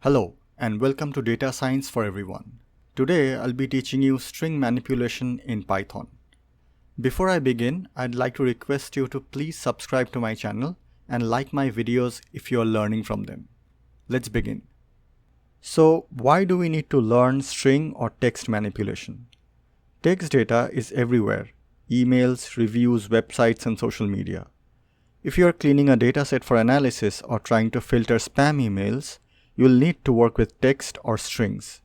Hello and welcome to Data Science for Everyone. Today I'll be teaching you string manipulation in Python. Before I begin, I'd like to request you to please subscribe to my channel and like my videos if you are learning from them. Let's begin. So why do we need to learn string or text manipulation? Text data is everywhere: emails, reviews, websites, and social media. If you are cleaning a dataset for analysis or trying to filter spam emails, you will need to work with text or strings.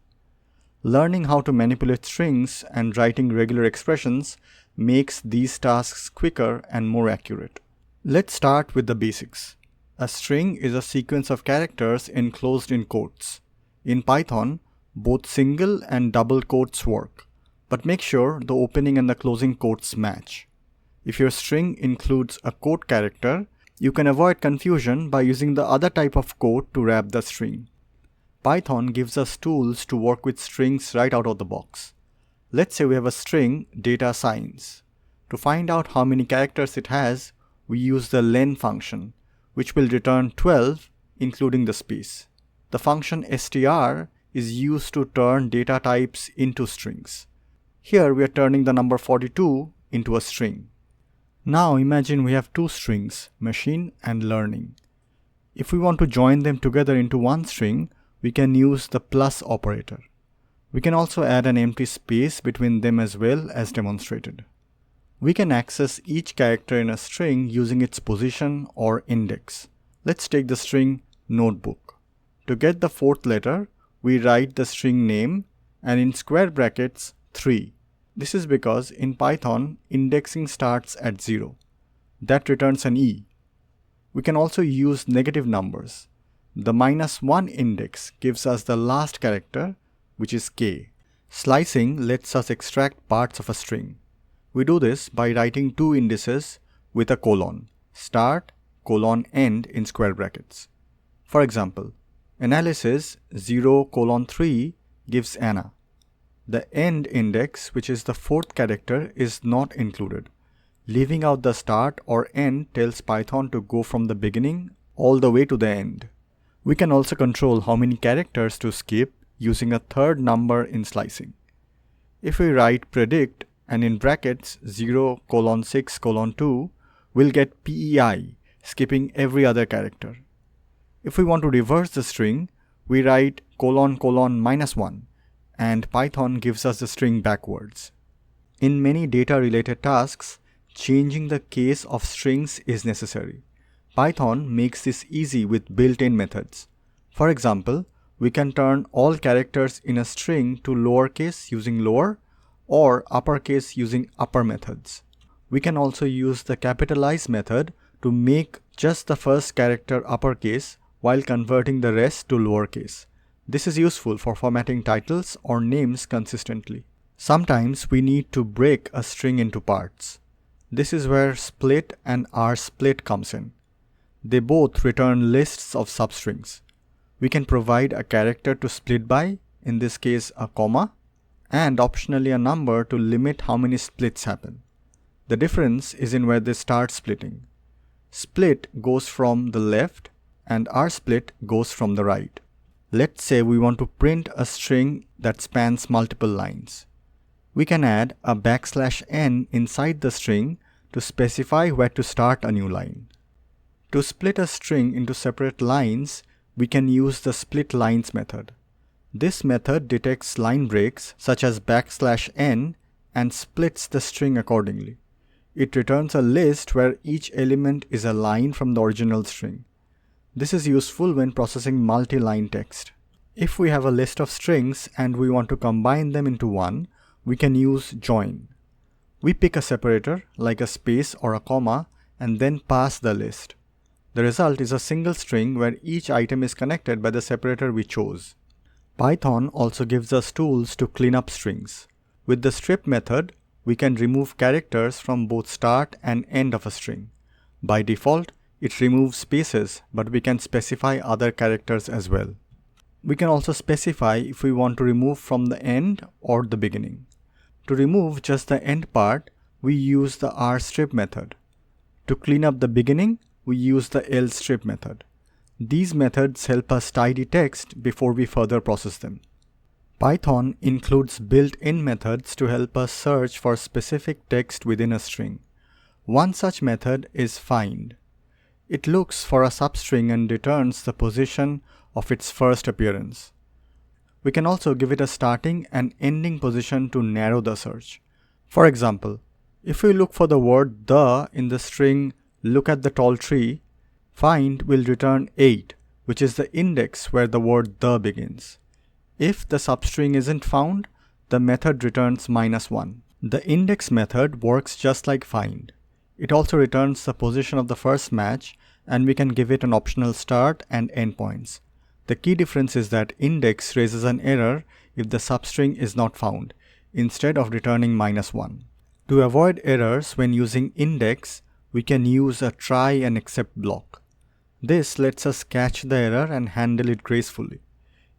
Learning how to manipulate strings and writing regular expressions makes these tasks quicker and more accurate. Let's start with the basics. A string is a sequence of characters enclosed in quotes. In Python, both single and double quotes work, but make sure the opening and the closing quotes match. If your string includes a quote character, you can avoid confusion by using the other type of quote to wrap the string. Python gives us tools to work with strings right out of the box. Let's say we have a string data science. To find out how many characters it has, we use the len function, which will return 12 including the space. The function str is used to turn data types into strings. Here we are turning the number 42 into a string. Now imagine we have two strings, machine and learning. If we want to join them together into one string, we can use the plus operator. We can also add an empty space between them as well, as demonstrated. We can access each character in a string using its position or index. Let's take the string notebook. To get the fourth letter, we write the string name and in square brackets 3. This is because in Python, indexing starts at 0. That returns an E. We can also use negative numbers. The -1 index gives us the last character, which is K. Slicing lets us extract parts of a string. We do this by writing two indices with a colon, start, :end in square brackets. For example, analysis 0:3 gives Anna. The end index, which is the fourth character, is not included. Leaving out the start or end tells Python to go from the beginning all the way to the end. We can also control how many characters to skip using a third number in slicing. If we write predict and in brackets 0:6:2, we'll get PEI, skipping every other character. If we want to reverse the string, we write ::-1. And Python gives us the string backwards. In many data-related tasks, changing the case of strings is necessary. Python makes this easy with built-in methods. For example, we can turn all characters in a string to lowercase using lower or uppercase using upper methods. We can also use the capitalize method to make just the first character uppercase while converting the rest to lowercase. This is useful for formatting titles or names consistently. Sometimes we need to break a string into parts. This is where split and rsplit comes in. They both return lists of substrings. We can provide a character to split by, in this case a comma, and optionally a number to limit how many splits happen. The difference is in where they start splitting. Split goes from the left and rsplit goes from the right. Let's say we want to print a string that spans multiple lines. We can add a \n inside the string to specify where to start a new line. To split a string into separate lines, we can use the split lines method. This method detects line breaks such as \n and splits the string accordingly. It returns a list where each element is a line from the original string. This is useful when processing multi-line text. If we have a list of strings and we want to combine them into one, we can use join. We pick a separator, like a space or a comma, and then pass the list. The result is a single string where each item is connected by the separator we chose. Python also gives us tools to clean up strings. With the strip method, we can remove characters from both start and end of a string. By default, it removes spaces, but we can specify other characters as well. We can also specify if we want to remove from the end or the beginning. To remove just the end part, we use the rstrip method. To clean up the beginning, we use the lstrip method. These methods help us tidy text before we further process them. Python includes built-in methods to help us search for specific text within a string. One such method is find. It looks for a substring and returns the position of its first appearance. We can also give it a starting and ending position to narrow the search. For example, if we look for the word the in the string look at the tall tree, find will return 8, which is the index where the word the begins. If the substring isn't found, the method returns -1. The index method works just like find. It also returns the position of the first match, and we can give it an optional start and end points. The key difference is that index raises an error if the substring is not found, instead of returning -1. To avoid errors when using index, we can use a try and except block. This lets us catch the error and handle it gracefully.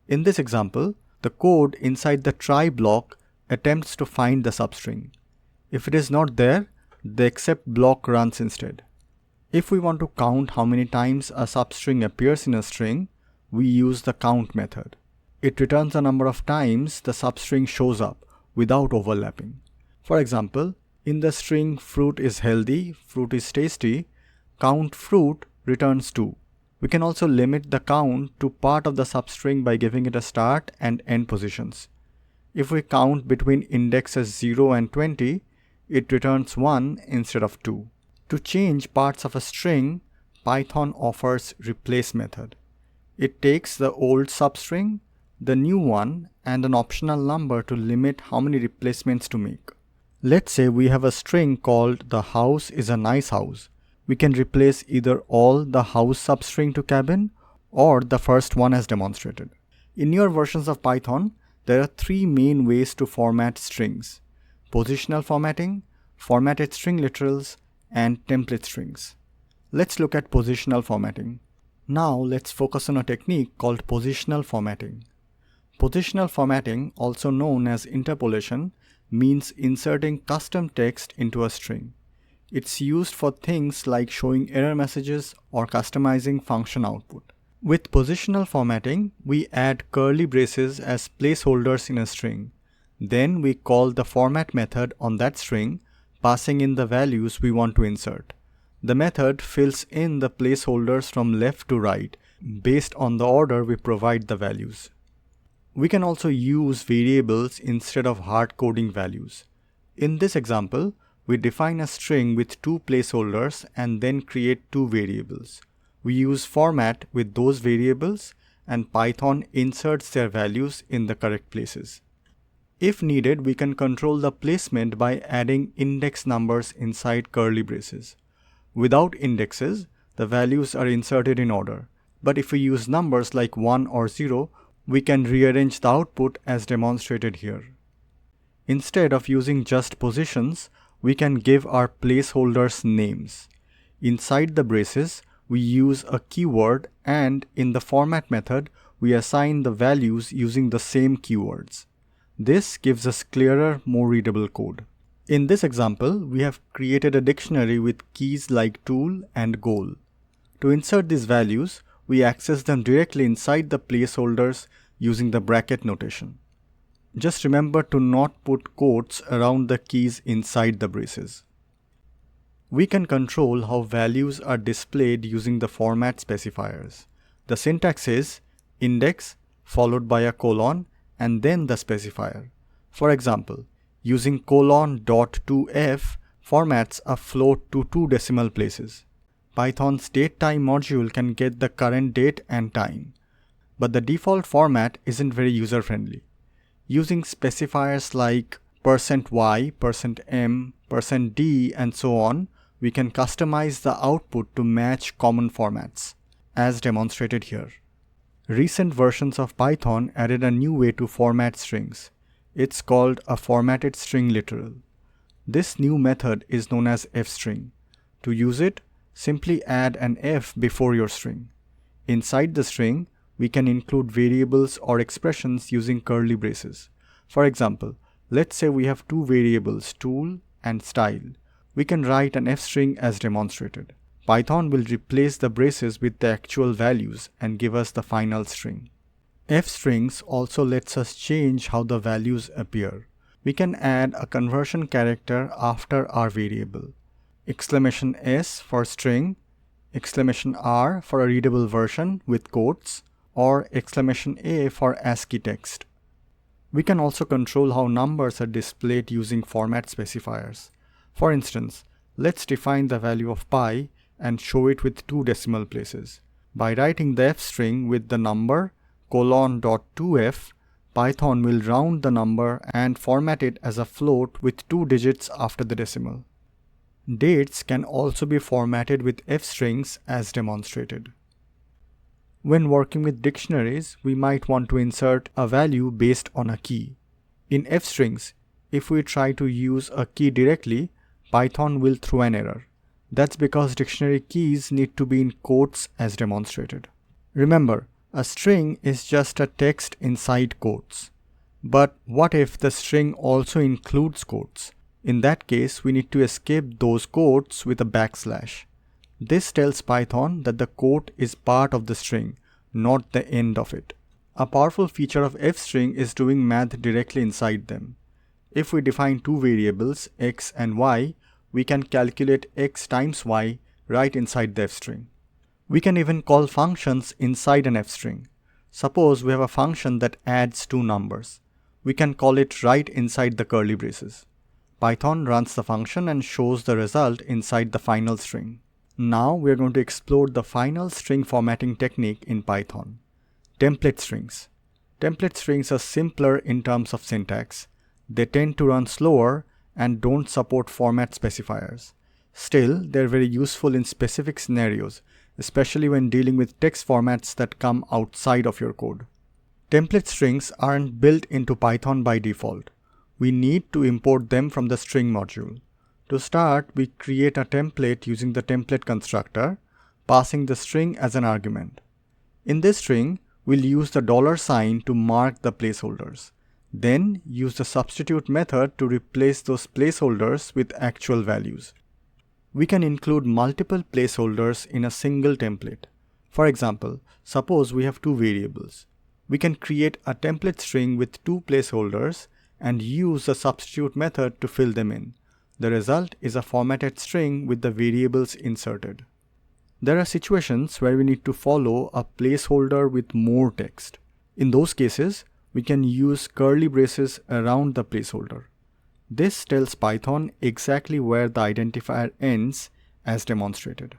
In this example, the code inside the try block attempts to find the substring. If it is not there, the except block runs instead. If we want to count how many times a substring appears in a string, we use the count method. It returns the number of times the substring shows up without overlapping. For example, in the string fruit is healthy, fruit is tasty, count fruit returns 2. We can also limit the count to part of the substring by giving it a start and end positions. If we count between indexes 0 and 20, it returns 1 instead of 2. To change parts of a string, Python offers replace method. It takes the old substring, the new one, and an optional number to limit how many replacements to make. Let's say we have a string called the house is a nice house. We can replace either all the house substring to cabin or the first one as demonstrated. In newer versions of Python, there are 3 main ways to format strings: positional formatting, formatted string literals, and template strings. Let's look at positional formatting. Now let's focus on a technique called positional formatting. Positional formatting, also known as interpolation, means inserting custom text into a string. It's used for things like showing error messages or customizing function output. With positional formatting, we add curly braces as placeholders in a string. Then we call the format method on that string, passing in the values we want to insert. The method fills in the placeholders from left to right based on the order we provide the values. We can also use variables instead of hard coding values. In this example, we define a string with 2 placeholders and then create 2 variables. We use format with those variables, and Python inserts their values in the correct places. If needed, we can control the placement by adding index numbers inside curly braces. Without indexes, the values are inserted in order, but if we use numbers like 1 or 0, we can rearrange the output as demonstrated here. Instead of using just positions, we can give our placeholders names. Inside the braces, we use a keyword, and in the format method, we assign the values using the same keywords. This gives us clearer, more readable code. In this example, we have created a dictionary with keys like tool and goal. To insert these values, we access them directly inside the placeholders using the bracket notation. Just remember to not put quotes around the keys inside the braces. We can control how values are displayed using the format specifiers. The syntax is index followed by a colon and then the specifier. For example, using :.2f formats a float to 2 decimal places. Python's datetime module can get the current date and time, but the default format isn't very user-friendly. Using specifiers like %y, %m, %d, and so on, we can customize the output to match common formats, as demonstrated here. Recent versions of Python added a new way to format strings. It's called a formatted string literal. This new method is known as fstring. To use it, simply add an f before your string. Inside the string, we can include variables or expressions using curly braces. For example, let's say we have 2 variables, tool and style. We can write an f string as demonstrated. Python will replace the braces with the actual values and give us the final string. F-strings also lets us change how the values appear. We can add a conversion character after our variable. !S for string, !R for a readable version with quotes, or !A for ASCII text. We can also control how numbers are displayed using format specifiers. For instance, let's define the value of pi and show it with 2 decimal places. By writing the f string with the number :.2f, Python will round the number and format it as a float with 2 digits after the decimal. Dates can also be formatted with f-strings as demonstrated. When working with dictionaries, we might want to insert a value based on a key. In f-strings, if we try to use a key directly, Python will throw an error. That's because dictionary keys need to be in quotes as demonstrated. Remember, a string is just a text inside quotes. But what if the string also includes quotes? In that case, we need to escape those quotes with a backslash. This tells Python that the quote is part of the string, not the end of it. A powerful feature of f-string is doing math directly inside them. If we define 2 variables, x and y, we can calculate x times y right inside the f-string. We can even call functions inside an f-string. Suppose we have a function that adds 2 numbers. We can call it right inside the curly braces. Python runs the function and shows the result inside the final string. Now we are going to explore the final string formatting technique in Python. Template strings. Template strings are simpler in terms of syntax. They tend to run slower and don't support format specifiers. Still, they're very useful in specific scenarios, especially when dealing with text formats that come outside of your code. Template strings aren't built into Python by default. We need to import them from the string module. To start, we create a template using the template constructor, passing the string as an argument. In this string, we'll use the $sign to mark the placeholders. Then use the substitute method to replace those placeholders with actual values. We can include multiple placeholders in a single template. For example, suppose we have 2 variables. We can create a template string with 2 placeholders and use the substitute method to fill them in. The result is a formatted string with the variables inserted. There are situations where we need to follow a placeholder with more text. In those cases, we can use curly braces around the placeholder. This tells Python exactly where the identifier ends as demonstrated.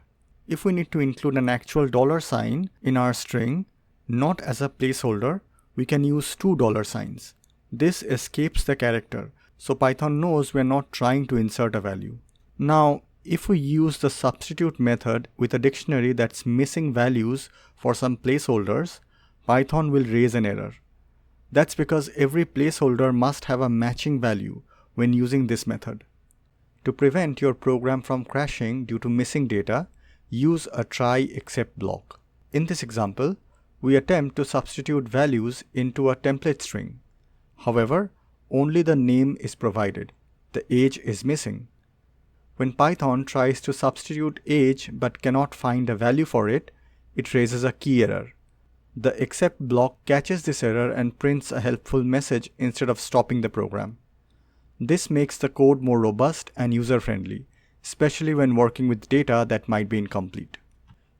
If we need to include an actual $sign in our string, not as a placeholder, we can use 2 $signs. This escapes the character, so Python knows we're not trying to insert a value. Now, if we use the substitute method with a dictionary that's missing values for some placeholders, Python will raise an error. That's because every placeholder must have a matching value when using this method. To prevent your program from crashing due to missing data, use a try except block. In this example, we attempt to substitute values into a template string. However, only the name is provided. The age is missing. When Python tries to substitute age but cannot find a value for it, it raises a key error. The except block catches this error and prints a helpful message instead of stopping the program. This makes the code more robust and user-friendly, especially when working with data that might be incomplete.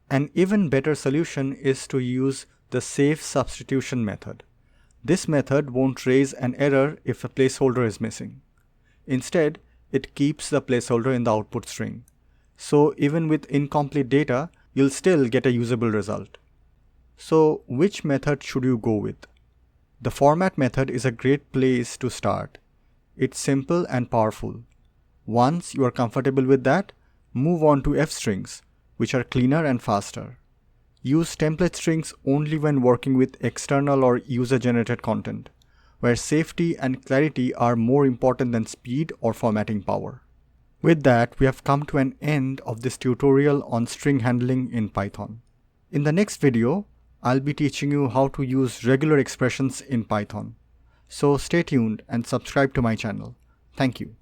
An even better solution is to use the safe substitution method. This method won't raise an error if a placeholder is missing. Instead, it keeps the placeholder in the output string. So even with incomplete data, you'll still get a usable result. So which method should you go with? The format method is a great place to start. It's simple and powerful. Once you are comfortable with that, move on to f-strings, which are cleaner and faster. Use template strings only when working with external or user-generated content, where safety and clarity are more important than speed or formatting power. With that, we have come to an end of this tutorial on string handling in Python. In the next video, I'll be teaching you how to use regular expressions in Python. So stay tuned and subscribe to my channel. Thank you.